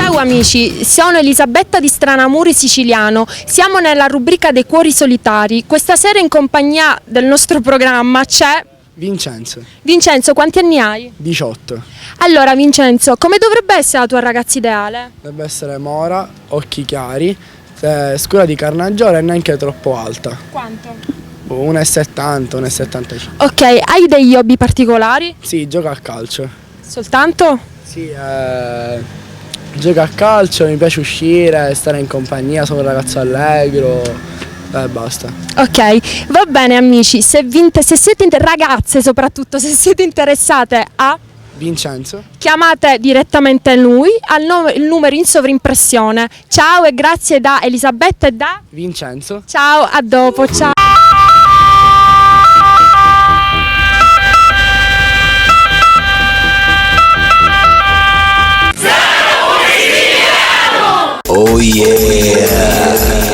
Ciao amici, sono Elisabetta di Stranamuri Siciliano, siamo nella rubrica dei cuori solitari. Questa sera in compagnia del nostro programma c'è Vincenzo, Vincenzo, quanti anni hai? 18. Allora Vincenzo, come dovrebbe essere la tua ragazza ideale? Deve essere mora, occhi chiari, scura di carnagione e neanche troppo alta. Quanto? 1,70, 1,75. Ok, hai degli hobby particolari? Sì, gioca a calcio. Soltanto? Sì, gioca a calcio, mi piace uscire, stare in compagnia, sono un ragazzo allegro e basta. Ok, va bene amici, se siete ragazze soprattutto, se siete interessate a Vincenzo. chiamate direttamente lui il numero in sovrimpressione. Ciao e grazie da Elisabetta e da Vincenzo. ciao, a dopo, ciao. Oh yeah!